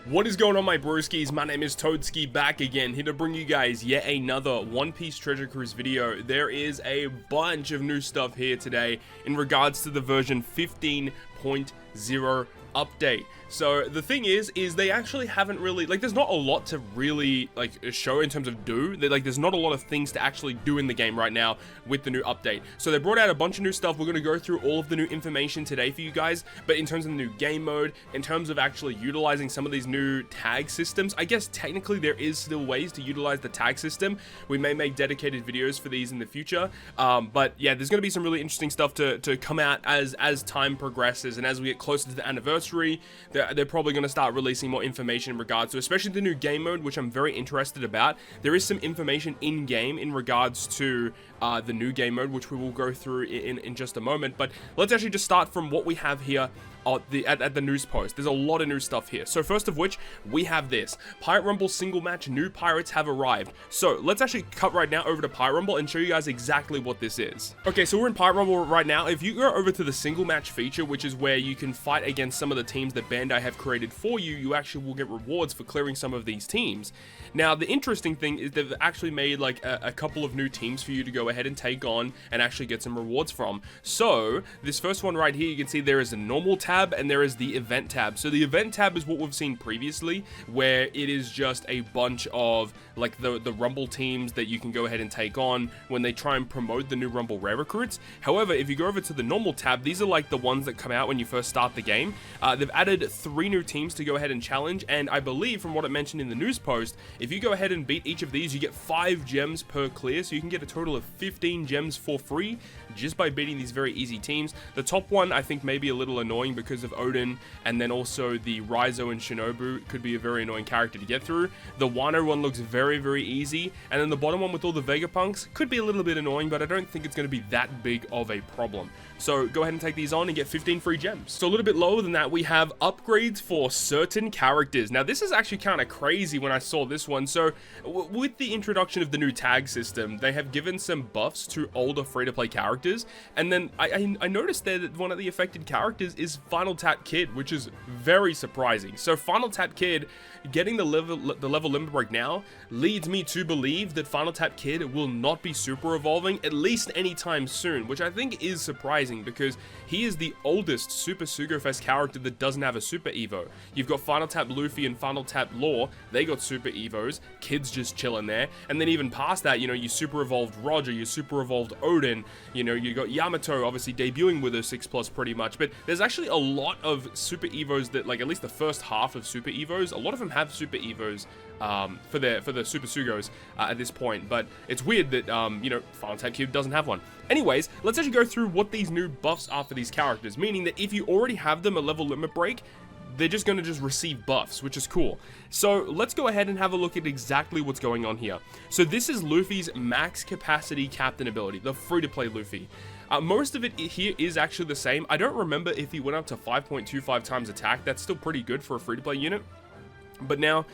What is going on, my broskiis? My name is Toadski, back again, here to bring you guys yet another One Piece Treasure Cruise video. There is a bunch of new stuff here today in regards to the version 15.0 update. So the thing is they actually haven't really, there's not a lot to really show in terms of there's not a lot of things to actually do in the game right now with the new update. So they brought out a bunch of new stuff. We're going to go through all of the new information today for you guys, but in terms of the new game mode, in terms of actually utilizing some of these new tag systems, I guess technically there is still ways to utilize the tag system. We may make dedicated videos for these in the future, but yeah, there's going to be some really interesting stuff to come out as time progresses, and as we get closer to the anniversary, they're probably going to start releasing more information in regards to, especially the new game mode, which I'm very interested about. There is some information in game in regards to the new game mode, which we will go through in just a moment. But let's actually just start from what we have here at the news post. There's a lot of new stuff here. So first of which, we have this Pirate Rumble single match. New pirates have arrived. So let's actually cut right now over to Pirate Rumble and show you guys exactly what this is. Okay, so we're in Pirate Rumble right now. If you go over to the single match feature, which is where you can fight against some of the teams that Bandai have created for you, you actually will get rewards for clearing some of these teams. Now, the interesting thing is they've actually made a couple of new teams for you to go ahead and take on and actually get some rewards from. So this first one right here, you can see there is a normal tab and there is the event tab. So the event tab is what we've seen previously, where it is just a bunch of the Rumble teams that you can go ahead and take on when they try and promote the new Rumble rare recruits. However, if you go over to the normal tab, these are the ones that come out when you first start the game. They've added 3 new teams to go ahead and challenge, and I believe from what it mentioned in the news post, if you go ahead and beat each of these, you get 5 gems per clear, so you can get a total of 15 gems for free just by beating these very easy teams. The top one I think may be a little annoying because of Odin, and then also the Raizo and Shinobu could be a very annoying character to get through. The Wano one looks very, very easy, and then the bottom one with all the Vegapunks could be a little bit annoying, but I don't think it's going to be that big of a problem. So go ahead and take these on and get 15 free gems. So a little bit lower than that, we have upgrades for certain characters. Now this is actually kind of crazy when I saw this one. So with the introduction of the new tag system, they have given some buffs to older free-to-play characters, and then I noticed there that one of the affected characters is Final Tap Kid, which is very surprising. So Final Tap Kid getting the level limit break now leads me to believe that Final Tap Kid will not be super evolving at least anytime soon, which I think is surprising because he is the oldest Super Sugo Fest character that doesn't have a Super Evo. You've got Final Tap Luffy and Final Tap Law, they got Super Evos, Kid's just chilling there, and then even past that, you Super Evolved Roger, you Super Evolved Odin, you got Yamato obviously debuting with a 6+ pretty much, but there's actually a lot of Super Evos that, at least the first half of Super Evos, a lot of them have Super Evos for the Super Sugos at this point, but it's weird that, Final Tap Kid doesn't have one. Anyways, let's actually go through what these new buffs are for these characters, meaning that if you already have them a level limit break, they're just going to receive buffs, which is cool. So let's go ahead and have a look at exactly what's going on here. So this is Luffy's max capacity captain ability, the free-to-play Luffy. Most of it here is actually the same. I don't remember if he went up to 5.25 times attack. That's still pretty good for a free-to-play unit. But now,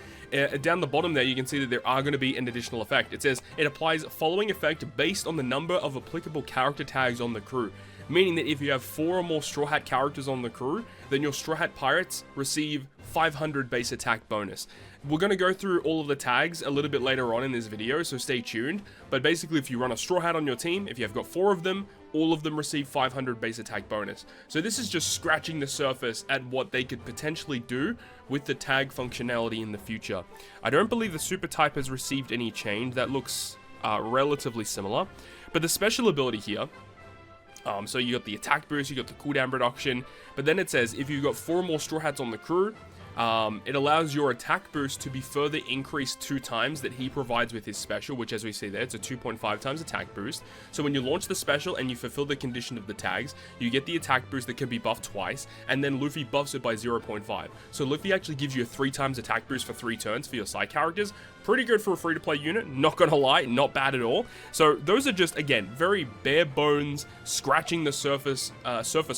down the bottom there, you can see that there are going to be an additional effect. It says, it applies following effect based on the number of applicable character tags on the crew. Meaning that if you have 4 or more Straw Hat characters on the crew, then your Straw Hat pirates receive 500 base attack bonus. We're going to go through all of the tags a little bit later on in this video, so stay tuned. But basically, if you run a Straw Hat on your team, if you have got 4 of them, all of them receive 500 base attack bonus. So this is just scratching the surface at what they could potentially do with the tag functionality in the future. I don't believe the super type has received any change. That looks relatively similar. But the special ability here, so you got the attack boost, you got the cooldown reduction, but then it says if you've got 4 more Straw Hats on the crew, it allows your attack boost to be further increased 2 times that he provides with his special, which as we see there, it's a 2.5 times attack boost. So when you launch the special and you fulfill the condition of the tags, you get the attack boost that can be buffed twice, and then Luffy buffs it by 0.5. So Luffy actually gives you a 3 times attack boost for 3 turns for your side characters. Pretty good for a free-to-play unit, not gonna lie, not bad at all. So those are just, again, very bare bones, scratching the surface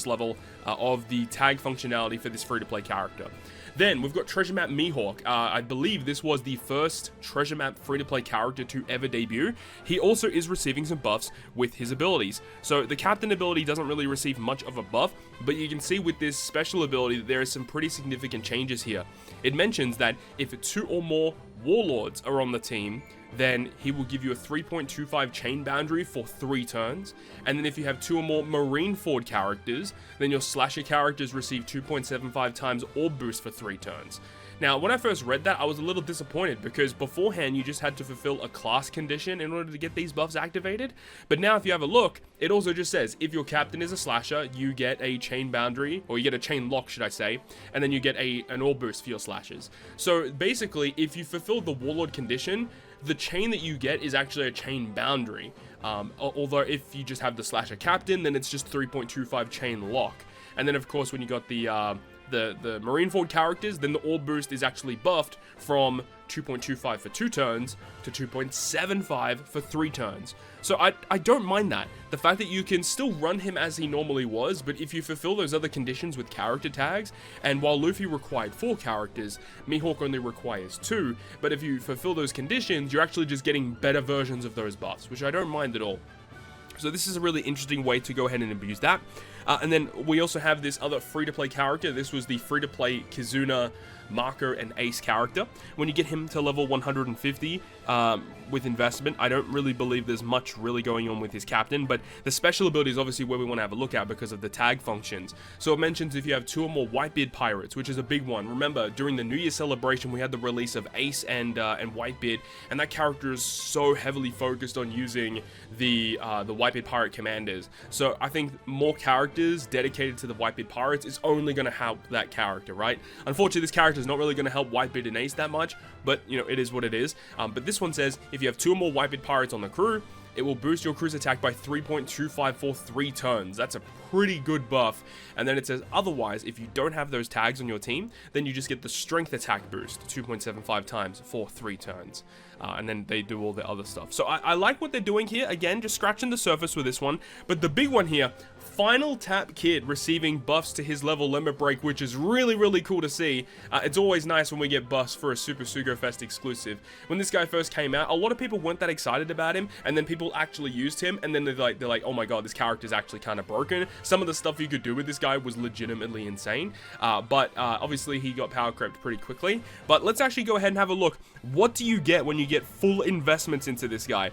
level of the tag functionality for this free-to-play character. Then we've got Treasure Map Mihawk. I believe this was the first Treasure Map free-to-play character to ever debut. He also is receiving some buffs with his abilities. So the captain ability doesn't really receive much of a buff, but you can see with this special ability that there is some pretty significant changes here. It mentions that if 2 or more warlords are on the team, then he will give you a 3.25 chain boundary for 3 turns. And then if you have 2 or more Marineford characters, then your slasher characters receive 2.75 times orb boost for 3 turns. Now, when I first read that, I was a little disappointed because beforehand you just had to fulfill a class condition in order to get these buffs activated. But now if you have a look, it also just says if your captain is a slasher, you get a chain boundary, or you get a chain lock, should I say, and then you get an orb boost for your slashers. So basically, if you fulfill the warlord condition, the chain that you get is actually a chain boundary. Although if you just have the slasher captain, then it's just 3.25 chain lock. And then of course when you got the Marineford characters, then the orb boost is actually buffed from 2.25 for 2 turns to 2.75 for 3 turns. So I don't mind that. The fact that you can still run him as he normally was, but if you fulfill those other conditions with character tags, and while Luffy required 4 characters, Mihawk only requires 2, but if you fulfill those conditions, you're actually just getting better versions of those buffs, which I don't mind at all. So this is a really interesting way to go ahead and abuse that. And then we also have this other free-to-play character. This was the free-to-play Kizuna, Marco, and Ace character. When you get him to level 150 with investment, I don't really believe there's much really going on with his captain, but the special ability is obviously where we want to have a look at because of the tag functions. So it mentions if you have 2 or more Whitebeard pirates, which is a big one. Remember, during the New Year celebration, we had the release of Ace and Whitebeard, and that character is so heavily focused on using the Whitebeard pirate commanders. So I think more characters dedicated to the Whitebeard pirates is only going to help that character, right? Unfortunately, this character is not really going to help Whitebeard and Ace that much, but you know, it is what it is. But this one says if you have 2 or more Whitebeard pirates on the crew, it will boost your crew's attack by 3.25 for 3 turns. That's a pretty good buff. And then it says otherwise, if you don't have those tags on your team, then you just get the strength attack boost 2.75 times for 3 turns. And then they do all the other stuff. So I like what they're doing here. Again, just scratching the surface with this one. But the big one here, Final Tap Kid receiving buffs to his level limit break, which is really, really cool to see. It's always nice when we get buffs for a Super Sugo Fest exclusive. When this guy first came out, a lot of people weren't that excited about him, and then people actually used him, and then they're like, oh my god, this character is actually kind of broken. Some of the stuff you could do with this guy was legitimately insane, but obviously he got power crept pretty quickly. But let's actually go ahead and have a look. What do you get when you get full investments into this guy?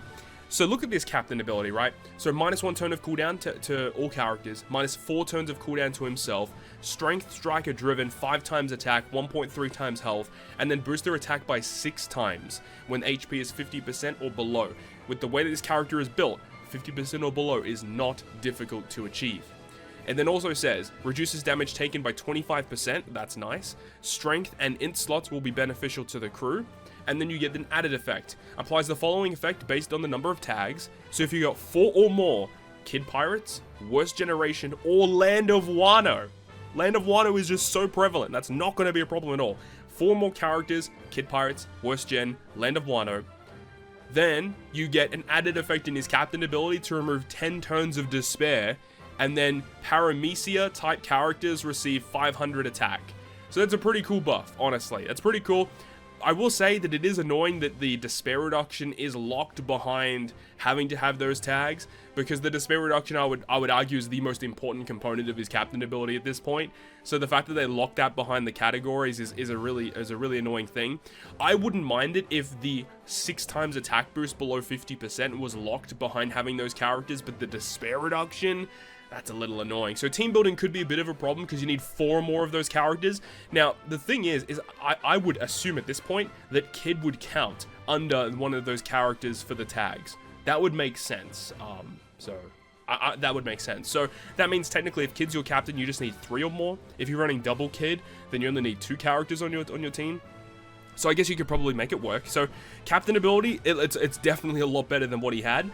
So look at this captain ability, right? So -1 turn of cooldown to all characters, -4 turns of cooldown to himself, strength striker driven, 5 times attack, 1.3 times health, and then boost their attack by 6 times when HP is 50% or below. With the way that this character is built, 50% or below is not difficult to achieve. And then also says, reduces damage taken by 25%, that's nice. Strength and int slots will be beneficial to the crew. And then you get an added effect. Applies the following effect based on the number of tags. So if you got 4 or more Kid Pirates, Worst Generation, or Land of Wano. Land of Wano is just so prevalent. That's not going to be a problem at all. 4 more characters, Kid Pirates, Worst Gen, Land of Wano. Then you get an added effect in his captain ability to remove 10 turns of despair. And then Paramecia type characters receive 500 attack. So that's a pretty cool buff, honestly. That's pretty cool. I will say that it is annoying that the despair reduction is locked behind having to have those tags, because the despair reduction I would argue is the most important component of his captain ability at this point. So the fact that they lock that behind the categories is a really annoying thing. I wouldn't mind it if the 6 times attack boost below 50% was locked behind having those characters, but the despair reduction, that's a little annoying. So team building could be a bit of a problem because you need 4 or more of those characters. Now, the thing is I would assume at this point that Kid would count under one of those characters for the tags. That would make sense. That would make sense. So that means technically if Kid's your captain, you just need 3 or more. If you're running double Kid, then you only need 2 characters on your team. So I guess you could probably make it work. So captain ability, it's definitely a lot better than what he had.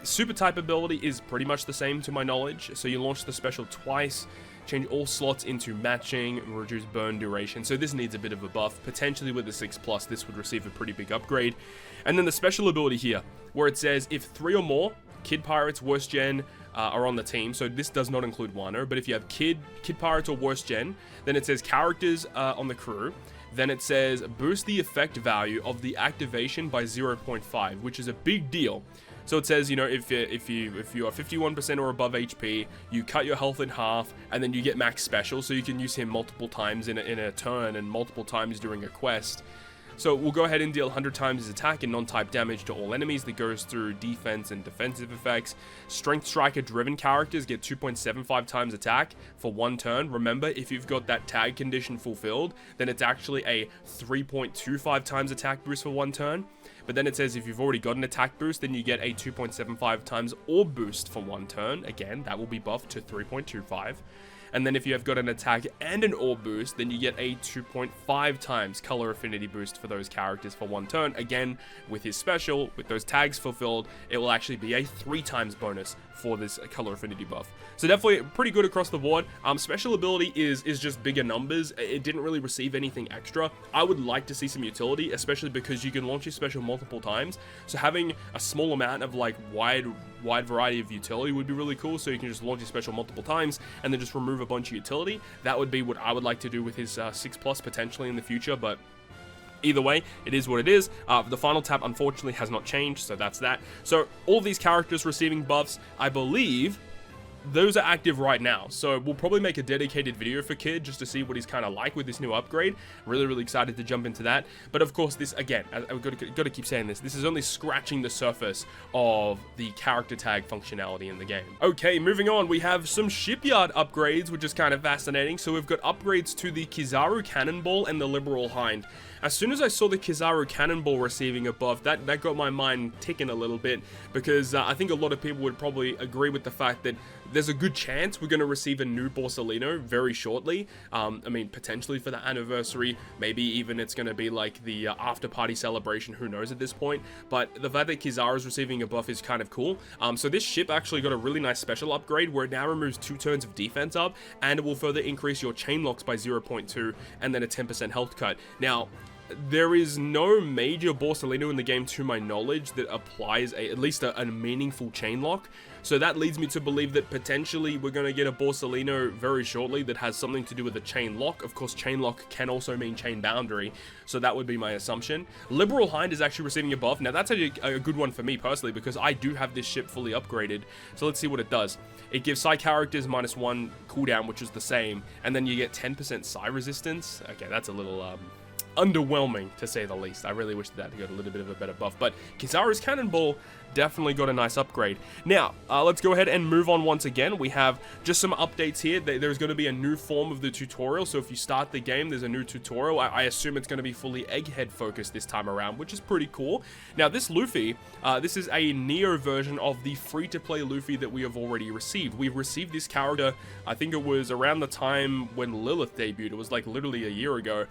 Super type ability is pretty much the same to my knowledge. So you launch the special twice, change all slots into matching, reduce burn duration. So this needs a bit of a buff. Potentially with the 6+, this would receive a pretty big upgrade. And then the special ability here, where it says if 3 or more Kid Pirates, Worst Gen are on the team, so this does not include Wano, but if you have Kid Pirates or Worst Gen, then it says characters on the crew. Then it says boost the effect value of the activation by 0.5, which is a big deal. So it says, you know, if you are 51% or above HP, you cut your health in half, and then you get max special, so you can use him multiple times in a turn and multiple times during a quest. So we'll go ahead and deal 100 times his attack and non-type damage to all enemies that goes through defense and defensive effects. Strength Striker driven characters get 2.75 times attack for 1 turn. Remember, if you've got that tag condition fulfilled, then it's actually a 3.25 times attack boost for 1 turn. But then it says if you've already got an attack boost, then you get a 2.75 times orb boost for 1 turn. Again, that will be buffed to 3.25. And then if you have got an attack and an orb boost, then you get a 2.5 times color affinity boost for those characters for 1 turn. Again, with his special, with those tags fulfilled, it will actually be a 3 times bonus for this color affinity buff. So definitely pretty good across the board. Special ability is just bigger numbers. It didn't really receive anything extra. I would like to see some utility, especially because you can launch your special multiple times. So having a small amount of like wide variety of utility would be really cool. So you can just launch your special multiple times and then just remove a bunch of utility. That would be what I would like to do with his 6+ potentially in the future, but either way, it is what it is. The final tap, unfortunately, has not changed, so that's that. So all of these characters receiving buffs, I believe those are active right now. So we'll probably make a dedicated video for Kid just to see what he's kind of like with this new upgrade. Really excited to jump into that. But of course, this, again, I've got to keep saying this is only scratching the surface of the character tag functionality in the game. Okay, moving on, we have some shipyard upgrades, which is kind of fascinating. So we've got upgrades to the Kizaru Cannonball and the Liberal Hind. As soon as I saw the Kizaru Cannonball receiving a buff, that got my mind ticking a little bit, because I think a lot of people would probably agree with the fact that there's a good chance we're going to receive a new Borsalino very shortly. I mean, potentially for the anniversary, maybe even it's going to be like the after party celebration, who knows at this point. But the fact that Kizaru is receiving a buff is kind of cool. So this ship actually got a really nice special upgrade where it now removes 2 turns of defense up, and it will further increase your chain locks by 0.2 and then a 10% health cut. Now, there is no major Borsalino in the game, to my knowledge, that applies at least a meaningful chain lock. So that leads me to believe that potentially we're going to get a Borsalino very shortly that has something to do with a chain lock. Of course, chain lock can also mean chain boundary, so that would be my assumption. Liberal Hind is actually receiving a buff. Now, that's a good one for me personally, because I do have this ship fully upgraded. So let's see what it does. It gives Psi characters -1 cooldown, which is the same, and then you get 10% Psi resistance. Okay, that's a little underwhelming, to say the least. I really wish that got a little bit of a better buff, but Kizaru's Cannonball definitely got a nice upgrade. Now, let's go ahead and move on once again. We have just some updates here. There's going to be a new form of the tutorial, so if you start the game, there's a new tutorial. I assume it's going to be fully Egghead focused this time around, which is pretty cool. Now, this Luffy, this is a Neo version of the free-to-play Luffy that we have already received. We've received this character, I think it was around the time when Lilith debuted. It was like literally a year ago.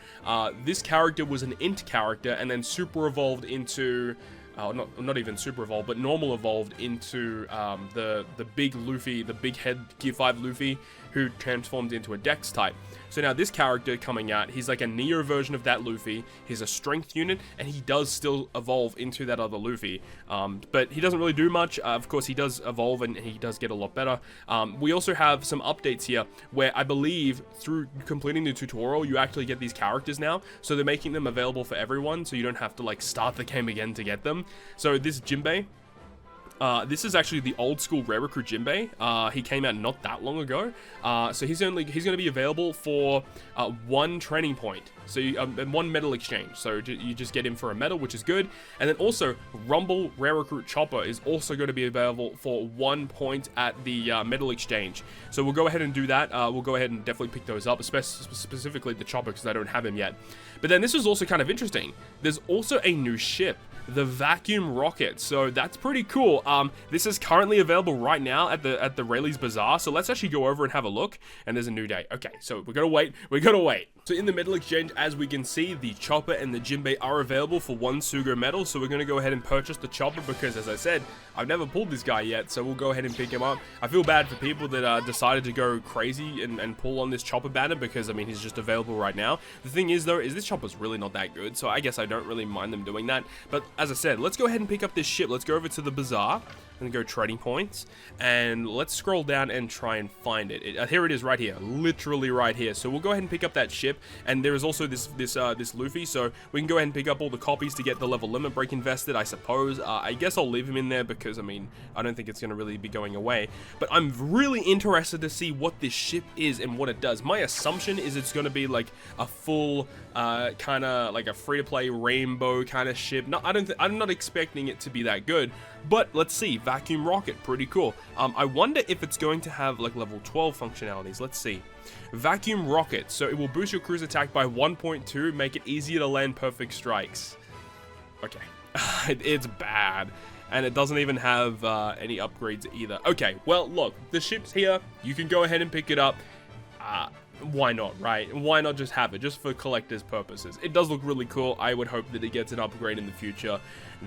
This character was an int character and then super evolved into not even super evolved, but normal evolved into the big Luffy, the big head Gear 5 Luffy, who transformed into a Dex type. So now this character coming out, he's like a Neo version of that Luffy. He's a strength unit, and he does still evolve into that other Luffy. But he doesn't really do much. Of course, he does evolve, and he does get a lot better. We also have some updates here, where I believe through completing the tutorial, you actually get these characters now. So they're making them available for everyone, so you don't have to like start the game again to get them. So this Jinbei, this is actually the old school Rare Recruit Jinbei. He came out not that long ago. So he's going to be available for 1 training point. So and 1 medal exchange. So you just get him for a medal, which is good. And then also Rumble Rare Recruit Chopper is also going to be available for 1 point at the medal exchange. So we'll go ahead and do that. We'll go ahead and definitely pick those up, specifically the Chopper, because I don't have him yet. But then this is also kind of interesting. There's also a new ship, the Vacuum Rocket. So that's pretty cool. This is currently available right now at the Rayleigh's Bazaar. So let's actually go over and have a look. And there's a new day. Okay, so we gotta wait. So in the medal exchange, as we can see, the chopper and the Jinbei are available for 1 Sugo medal. So we're going to go ahead and purchase the chopper because, as I said, I've never pulled this guy yet. So we'll go ahead and pick him up. I feel bad for people that decided to go crazy and pull on this chopper banner because, I mean, he's just available right now. The thing is, though, is this chopper's really not that good. So I guess I don't really mind them doing that. But as I said, let's go ahead and pick up this ship. Let's go over to the bazaar and go trading points. And let's scroll down and try and find it. Here it is right here. Literally right here. So we'll go ahead and pick up that ship. And there is also this Luffy, so we can go ahead and pick up all the copies to get the level limit break invested, I suppose. I guess I'll leave him in there because, I mean, I don't think it's going to really be going away. But I'm really interested to see what this ship is and what it does. My assumption is it's going to be like a full, kind of like a free-to-play rainbow kind of ship. No, I'm not expecting it to be that good. But let's see. Vacuum rocket, pretty cool. I wonder if it's going to have like level 12 functionalities. Let's see. Vacuum rocket, so it will boost your cruise attack by 1.2, make it easier to land perfect strikes. Okay, it's bad, and it doesn't even have any upgrades either. Okay, well, look, the ship's here. You can go ahead and pick it up. Why not, right? Why not just have it, just for collector's purposes? It does look really cool. I would hope that it gets an upgrade in the future.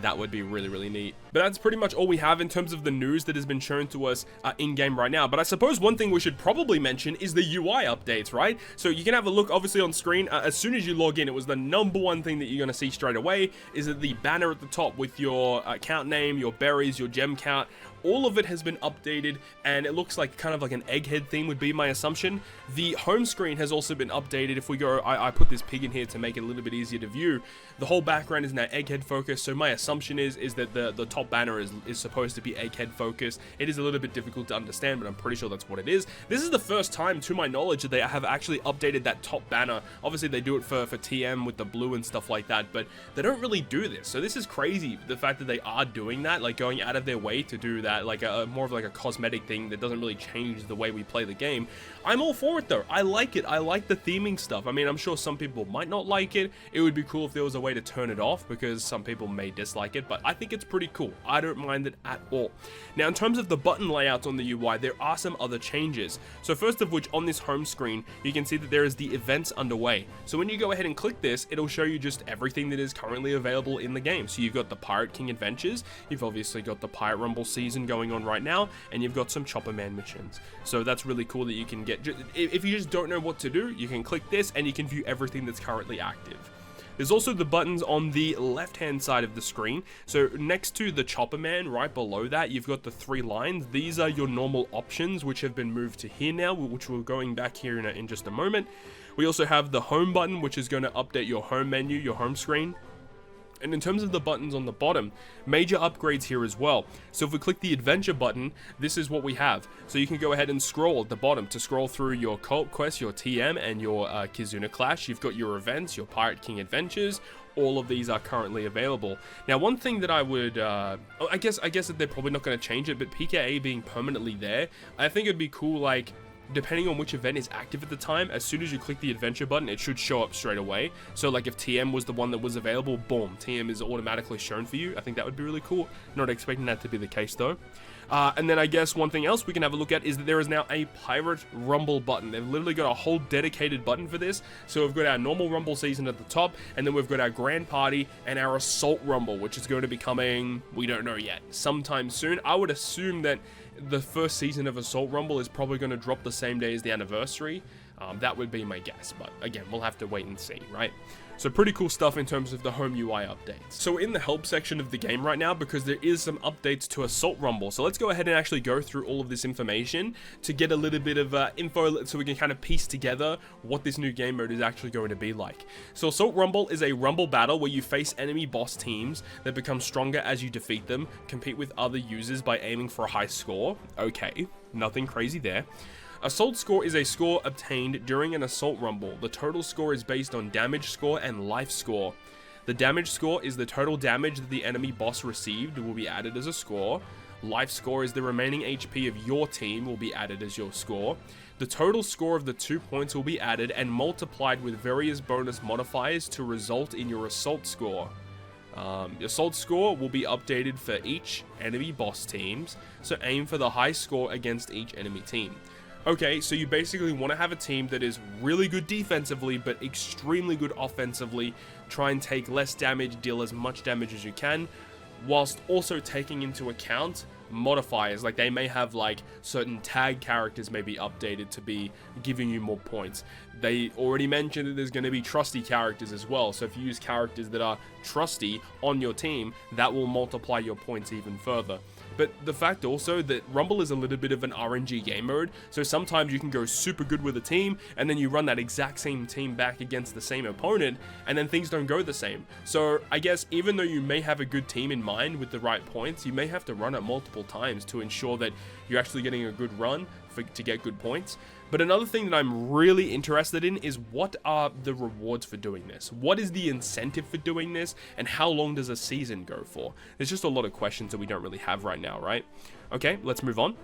That would be really, really neat. But that's pretty much all we have in terms of the news that has been shown to us in-game right now. But I suppose one thing we should probably mention is the UI updates, right? So you can have a look, obviously, on screen. As soon as you log in, it was the #1 thing that you're going to see straight away, is that the banner at the top with your account name, your berries, your gem count, all of it has been updated, and it looks like kind of like an egghead theme would be my assumption. The home screen has also been updated. If we go, I put this pig in here to make it a little bit easier to view. The whole background is now egghead focused, so my assumption is that the top banner is supposed to be egghead focused. It is a little bit difficult to understand, but I'm pretty sure that's what it is. This is the first time, to my knowledge, that they have actually updated that top banner. Obviously, they do it for TM with the blue and stuff like that, but they don't really do this. So this is crazy, the fact that they are doing that, like going out of their way to do that, like more of like a cosmetic thing that doesn't really change the way we play the game. I'm all for it though. I like it. I like the theming stuff. I mean, I'm sure some people might not like it. It would be cool if there was a way to turn it off because some people may dislike it, but I think it's pretty cool. I don't mind it at all. Now, in terms of the button layouts on the UI, there are some other changes. So first of which, on this home screen, you can see that there is the events underway. So when you go ahead and click this, it'll show you just everything that is currently available in the game. So you've got the Pirate King Adventures, you've obviously got the Pirate Rumble season going on right now, and you've got some Chopper Man missions. So that's really cool that you can get, if you just don't know what to do, you can click this and you can view everything that's currently active. There's also the buttons on the left-hand side of the screen. So next to the Chopper Man, right below that, you've got the 3 lines. These are your normal options, which have been moved to here now, which we're going back here in just a moment. We also have the home button, which is going to update your home menu, your home screen. And in terms of the buttons on the bottom, major upgrades here as well. So if we click the adventure button, this is what we have. So you can go ahead and scroll at the bottom to scroll through your cult quest, your TM, and your Kizuna Clash. You've got your events, your Pirate King Adventures. All of these are currently available. Now, one thing that I would, I guess that they're probably not going to change it, but PKA being permanently there, I think it'd be cool, like, depending on which event is active at the time, as soon as you click the adventure button, it should show up straight away. So like if TM was the one that was available, boom, TM is automatically shown for you. I think that would be really cool. Not expecting that to be the case though. And then I guess one thing else we can have a look at is that there is now a Pirate Rumble button. They've literally got a whole dedicated button for this. So we've got our normal Rumble season at the top, and then we've got our Grand Party and our Assault Rumble, which is going to be coming, we don't know yet, sometime soon. I would assume that the first season of Assault Rumble is probably going to drop the same day as the anniversary. That would be my guess, but again, we'll have to wait and see, right? So pretty cool stuff in terms of the home UI updates. So in the help section of the game right now, because there is some updates to Assault Rumble, so let's go ahead and actually go through all of this information to get a little bit of info so we can kind of piece together what this new game mode is actually going to be like. So Assault Rumble is a rumble battle where you face enemy boss teams that become stronger as you defeat them, compete with other users by aiming for a high score. Okay, nothing crazy there. Assault score is a score obtained during an Assault Rumble. The total score is based on damage score and life score. The damage score is the total damage that the enemy boss received will be added as a score. Life score is the remaining HP of your team will be added as your score. The total score of the 2 points will be added and multiplied with various bonus modifiers to result in your Assault score. Assault score will be updated for each enemy boss teams, so aim for the high score against each enemy team. Okay, so you basically want to have a team that is really good defensively, but extremely good offensively. Try and take less damage, deal as much damage as you can, whilst also taking into account modifiers. Like, they may have like certain tag characters may be updated to be giving you more points. They already mentioned that there's going to be trusty characters as well, so if you use characters that are trusty on your team, that will multiply your points even further. But the fact also that Rumble is a little bit of an RNG game mode, so sometimes you can go super good with a team, and then you run that exact same team back against the same opponent, and then things don't go the same. So I guess even though you may have a good team in mind with the right points, you may have to run it multiple times to ensure that you're actually getting a good run to get good points. But another thing that I'm really interested in is, what are the rewards for doing this? What is the incentive for doing this? And how long does a season go for? There's just a lot of questions that we don't really have right now, right? Okay, let's move on.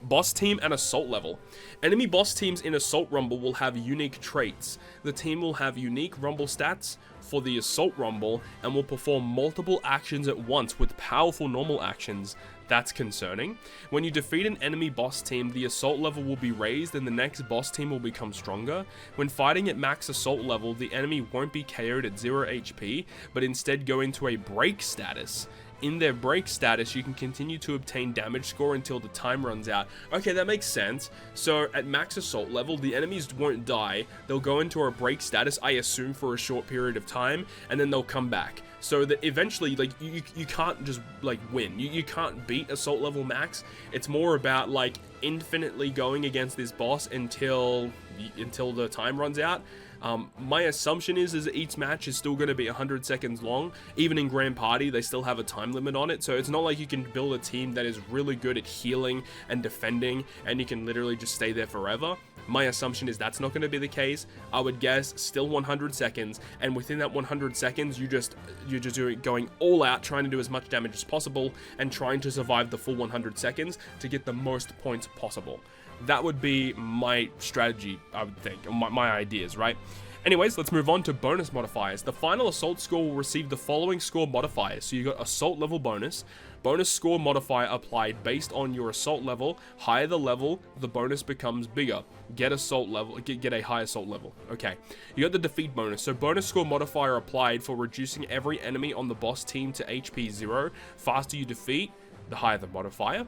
Boss team and assault level. Enemy boss teams in Assault Rumble will have unique traits. The team will have unique Rumble stats for the Assault Rumble and will perform multiple actions at once with powerful normal actions. That's concerning. When you defeat an enemy boss team, the assault level will be raised and the next boss team will become stronger. When fighting at max assault level, the enemy won't be KO'd at 0 HP, but instead go into a break status. In their break status, you can continue to obtain damage score until the time runs out. Okay, that makes sense. So at max assault level, the enemies won't die. They'll go into a break status, I assume, for a short period of time, and then they'll come back. So that eventually, like, you can't just, like, win. You can't beat assault level max. It's more about, like, infinitely going against this boss until the time runs out. My assumption is that each match is still going to be 100 seconds long. Even in Grand Party, they still have a time limit on it. So it's not like you can build a team that is really good at healing and defending, and you can literally just stay there forever. My assumption is that's not going to be the case. I would guess still 100 seconds, and within that 100 seconds, you're just going all out, trying to do as much damage as possible, and trying to survive the full 100 seconds to get the most points possible. That would be my strategy, I would think, or my ideas, right? Anyways, let's move on to bonus modifiers. The final assault score will receive the following score modifiers. So you got assault level bonus score modifier applied based on your assault level. Higher the level, the bonus becomes bigger. Get a high assault level. Okay. You got the defeat bonus. So bonus score modifier applied for reducing every enemy on the boss team to HP 0. Faster you defeat, the higher the modifier.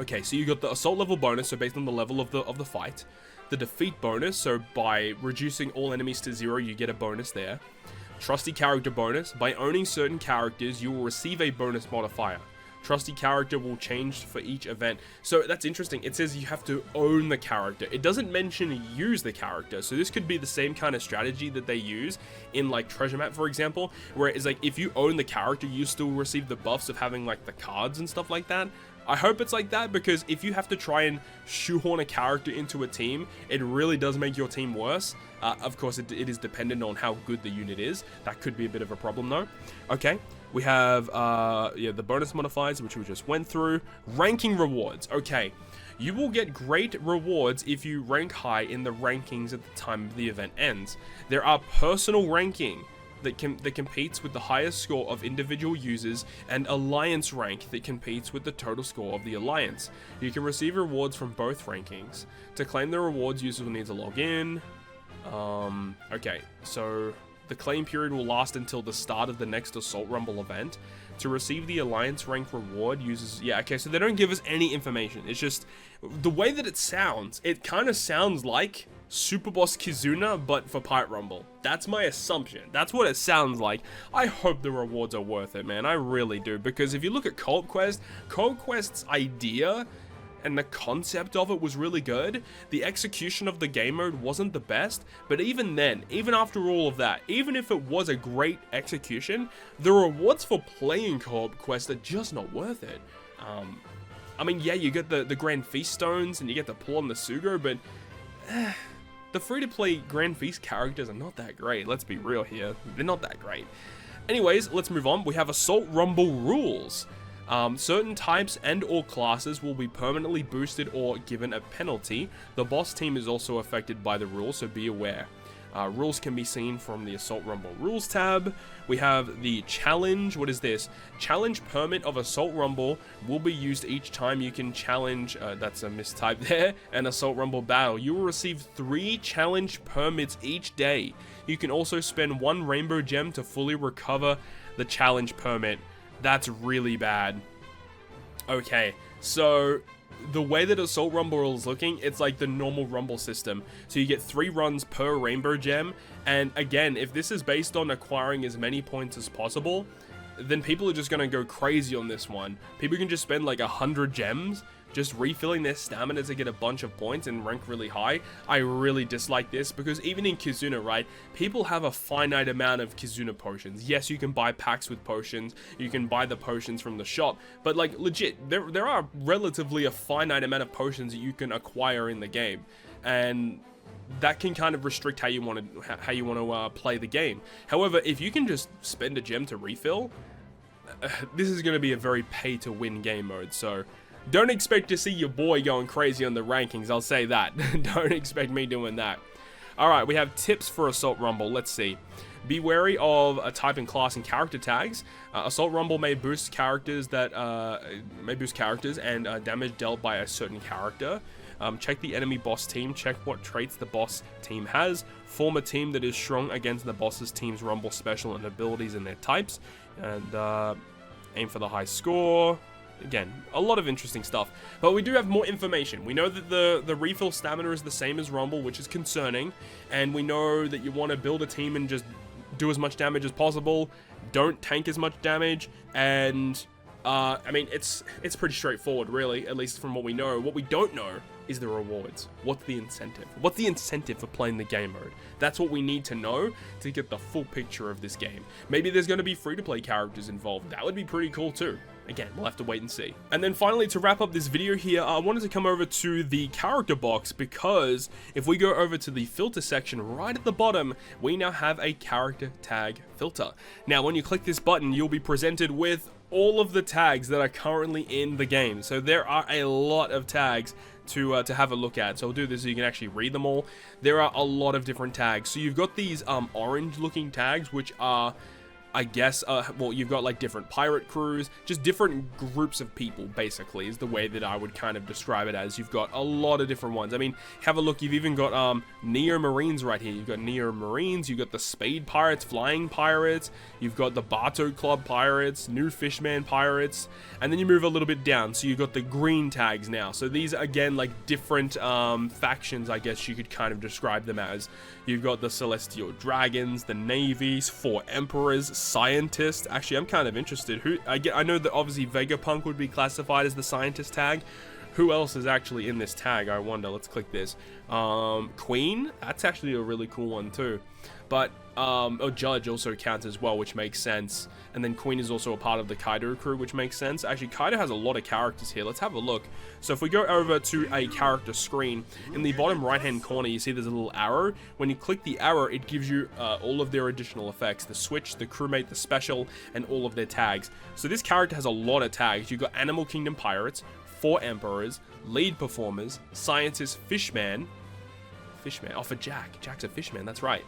Okay, so you got the assault level bonus, so based on the level of the fight. The defeat bonus, so by reducing all enemies to 0, you get a bonus there. Trusty character bonus, by owning certain characters, you will receive a bonus modifier. Trusty character will change for each event. So that's interesting. It says you have to own the character. It doesn't mention use the character. So this could be the same kind of strategy that they use in like Treasure Map, for example, where it's like if you own the character, you still receive the buffs of having like the cards and stuff like that. I hope it's like that, because if you have to try and shoehorn a character into a team, it really does make your team worse. Of course, it is dependent on how good the unit is. That could be a bit of a problem though. Okay, we have the bonus modifiers, which we just went through. Ranking rewards. Okay, you will get great rewards if you rank high in the rankings at the time the event ends. There are personal ranking that competes with the highest score of individual users, and alliance rank that competes with the total score of the alliance. You can receive rewards from both rankings. To claim the rewards, users will need to log in. Okay, so the claim period will last until the start of the next Assault Rumble event. To receive the alliance rank reward, users... Yeah, okay, so they don't give us any information. It's just the way that it sounds. It kind of sounds like Super Boss Kizuna, but for Pirate Rumble. That's my assumption. That's what it sounds like. I hope the rewards are worth it, man. I really do, because if you look at Co-op Quest's idea and the concept of it was really good. The execution of the game mode wasn't the best, but even then, even after all of that, even if it was a great execution, the rewards for playing Co-op Quest are just not worth it. I mean, yeah, you get the Grand Feast Stones and you get to pull on the Sugo, but the free-to-play Grand Feast characters are not that great. Let's be real here. They're not that great. Anyways, let's move on. We have Assault Rumble rules. Certain types and or classes will be permanently boosted or given a penalty. The boss team is also affected by the rules, so be aware. Rules can be seen from the Assault Rumble Rules tab. We have the challenge. What is this? Challenge permit of Assault Rumble will be used each time you can challenge, that's a mistype there, an Assault Rumble battle. You will receive 3 challenge permits each day. You can also spend 1 rainbow gem to fully recover the challenge permit. That's really bad. Okay, so the way that Assault Rumble is looking, it's like the normal Rumble system. So you get 3 runs per rainbow gem. And again, if this is based on acquiring as many points as possible, then people are just going to go crazy on this one. People can just spend like 100 gems just refilling their stamina to get a bunch of points and rank really high. I really dislike this because even in Kizuna, right, people have a finite amount of Kizuna potions. Yes, you can buy packs with potions, you can buy the potions from the shop, but like legit, there are relatively a finite amount of potions that you can acquire in the game, and that can kind of restrict how you want to play the game. However, if you can just spend a gem to refill, this is going to be a very pay-to-win game mode, so don't expect to see your boy going crazy on the rankings, I'll say that. Don't expect me doing that. Alright, we have tips for Assault Rumble. Let's see. Be wary of a type and class and character tags. Assault Rumble may boost characters and damage dealt by a certain character. Check the enemy boss team. Check what traits the boss team has. Form a team that is strong against the boss's team's Rumble special and abilities and their types. And aim for the high score. Again, a lot of interesting stuff, but we do have more information. We know that the refill stamina is the same as Rumble, which is concerning, and we know that you want to build a team and just do as much damage as possible, don't tank as much damage, and I mean, it's pretty straightforward, really, at least from what we know. What we don't know is the rewards. What's the incentive? What's the incentive for playing the game mode? That's what we need to know to get the full picture of this game. Maybe there's going to be free-to-play characters involved. That would be pretty cool too. Again, we'll have to wait and see. And then finally, to wrap up this video here, I wanted to come over to the character box, because if we go over to the filter section right at the bottom, we now have a character tag filter. Now, when you click this button, you'll be presented with all of the tags that are currently in the game. So there are a lot of tags to have a look at. So I'll do this so you can actually read them all. There are a lot of different tags. So you've got these orange looking tags, which are, I guess, well, you've got like different pirate crews, just different groups of people, basically, is the way that I would kind of describe it as. You've got a lot of different ones. I mean, have a look, you've even got Neo Marines right here. You've got Neo Marines, you've got the Spade Pirates, Flying Pirates, you've got the Bartow Club Pirates, New Fishman Pirates, and then you move a little bit down, so you've got the green tags now. So these are, again, like different factions, I guess you could kind of describe them as. You've got the Celestial Dragons, the Navies, 4 Emperors, Scientist. Actually, I'm kind of interested. I know that obviously Vegapunk would be classified as the Scientist tag. Who else is actually in this tag? I wonder. Let's click this. Queen. That's actually a really cool one too. But Judge also counts as well, which makes sense. And then Queen is also a part of the Kaido crew, which makes sense. Actually, Kaido has a lot of characters here. Let's have a look. So if we go over to a character screen, in the bottom right-hand corner, you see there's a little arrow. When you click the arrow, it gives you all of their additional effects. The switch, the crewmate, the special, and all of their tags. So this character has a lot of tags. You've got Animal Kingdom Pirates, 4 Emperors, Lead Performers, Scientist, Fishman, oh, for Jack's a fishman, that's right.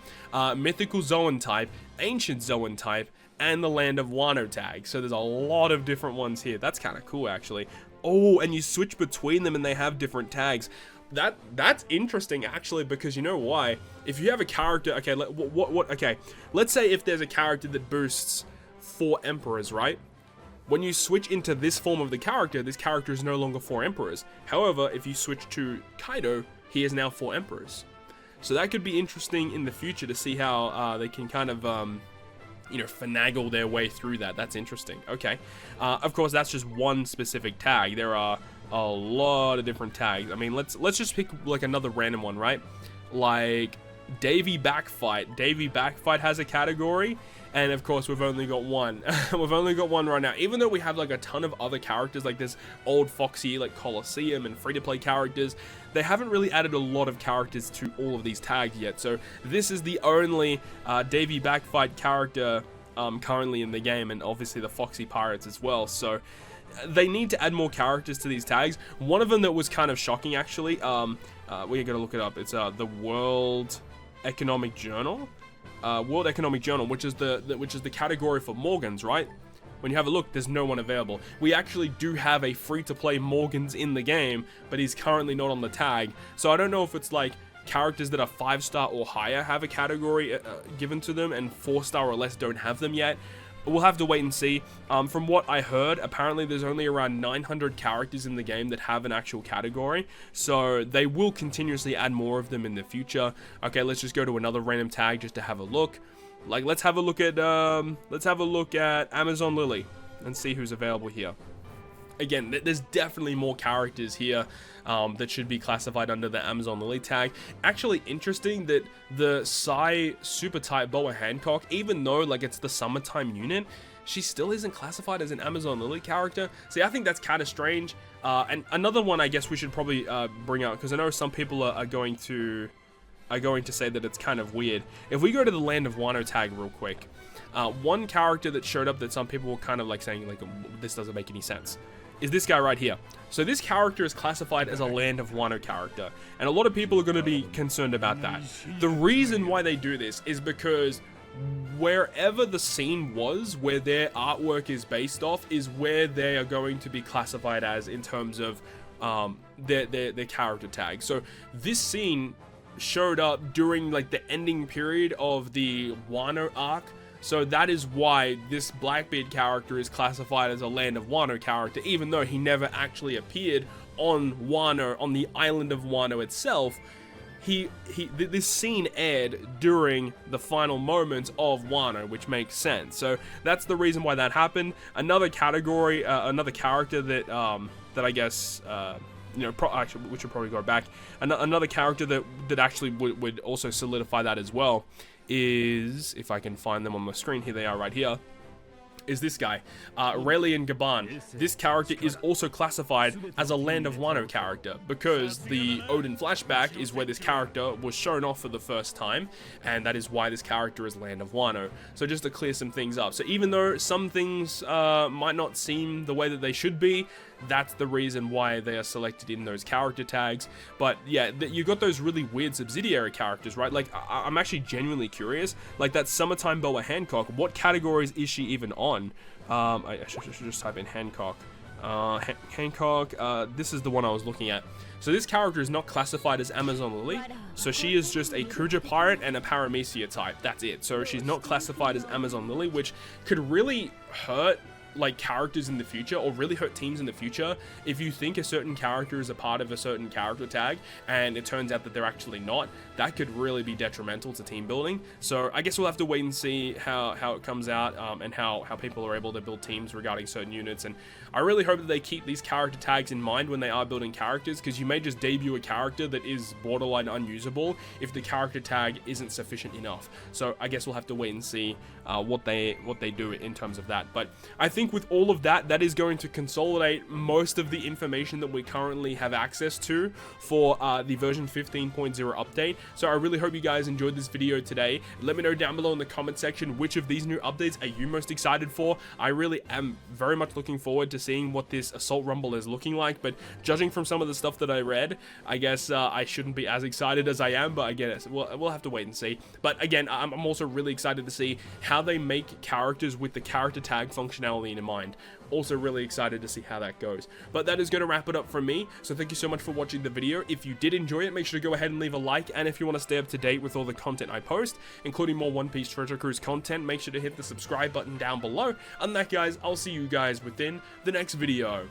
Mythical Zoan type, Ancient Zoan type, and the Land of Wano tag. So there's a lot of different ones here. That's kind of cool, actually. Oh, and you switch between them and they have different tags. That's interesting, actually, because you know why? If you have a character, okay, okay, let's say if there's a character that boosts 4 Emperors, right? When you switch into this form of the character, this character is no longer 4 Emperors. However, if you switch to Kaido, he is now 4 Emperors. So that could be interesting in the future to see how they can kind of, you know, finagle their way through that. That's interesting. Okay. Of course, that's just one specific tag. There are a lot of different tags. I mean, let's just pick like another random one, right? Like Davy Backfight. Davy Backfight has a category. And of course, we've only got one. We've only got one right now. Even though we have like a ton of other characters, like this old Foxy, like Colosseum and free-to-play characters, they haven't really added a lot of characters to all of these tags yet. So this is the only Davy Backfight character currently in the game, and obviously the Foxy Pirates as well. So they need to add more characters to these tags. One of them that was kind of shocking, actually, we're gonna look it up. It's the World Economic Journal, World Economic Journal, which is the category for Morgans, right? When you have a look, there's no one available. We actually do have a free-to-play Morgans in the game, but he's currently not on the tag. So I don't know if it's like characters that are 5-star or higher have a category given to them, and 4-star or less don't have them yet. We'll have to wait and see. From what I heard, apparently there's only around 900 characters in the game that have an actual category, so they will continuously add more of them in the future. Okay, let's just go to another random tag just to have a look. Like, let's have a look at Amazon Lily and see who's available here. Again, there's definitely more characters here that should be classified under the Amazon Lily tag. Actually interesting that the Psy Super Type Boa Hancock, even though like it's the summertime unit, she still isn't classified as an Amazon Lily character. See, I think that's kind of strange. And another one I guess we should probably bring out, because I know some people are going to say that it's kind of weird. If we go to the Land of Wano tag real quick, one character that showed up that some people were kind of like saying like, this doesn't make any sense, is this guy right here. So this character is classified as a Land of Wano character, and a lot of people are going to be concerned about that. The reason why they do this is because wherever the scene was where their artwork is based off is where they are going to be classified as in terms of their character tag. So this scene showed up during like the ending period of the Wano arc. So that is why this Blackbeard character is classified as a Land of Wano character, even though he never actually appeared on Wano, on the island of Wano itself. This scene aired during the final moments of Wano, which makes sense. So that's the reason why that happened. Another category, another character that I guess you know, actually, we should probably go back. Another character that actually would also solidify that as well is, if I can find them on the screen, here they are right here, is this guy, Raelian Gaban. This character is also classified as a Land of Wano character because the Odin flashback is where this character was shown off for the first time, and that is why this character is Land of Wano. So just to clear some things up. So even though some things might not seem the way that they should be, that's the reason why they are selected in those character tags. But yeah, you got those really weird subsidiary characters, right? Like, I'm actually genuinely curious. Like that Summertime Boa Hancock, what categories is she even on? I should just type in Hancock. Hancock, this is the one I was looking at. So this character is not classified as Amazon Lily, so she is just a Kuja pirate and a Paramecia type. That's it. So she's not classified as Amazon Lily, which could really hurt like characters in the future, or really hurt teams in the future, if you think a certain character is a part of a certain character tag and it turns out that they're actually not. That could really be detrimental to team building. So I guess we'll have to wait and see how it comes out, and how people are able to build teams regarding certain units. And I really hope that they keep these character tags in mind when they are building characters, because you may just debut a character that is borderline unusable if the character tag isn't sufficient enough. So I guess we'll have to wait and see what they do in terms of that. But I think with all of that, that is going to consolidate most of the information that we currently have access to for the version 15.0 update. So I really hope you guys enjoyed this video today. Let me know down below in the comment section which of these new updates are you most excited for. I really am very much looking forward to seeing what this Assault Rumble is looking like, but judging from some of the stuff that I read, I guess I shouldn't be as excited as I am, but I guess we'll have to wait and see. But again, I'm also really excited to see how they make characters with the character tag functionality in mind. Also really excited to see how that goes. But that is going to wrap it up from me. So thank you so much for watching the video. If you did enjoy it, make sure to go ahead and leave a like. And if you want to stay up to date with all the content I post, including more One Piece Treasure Cruise content, make sure to hit the subscribe button down below. And that, guys, I'll see you guys within the next video.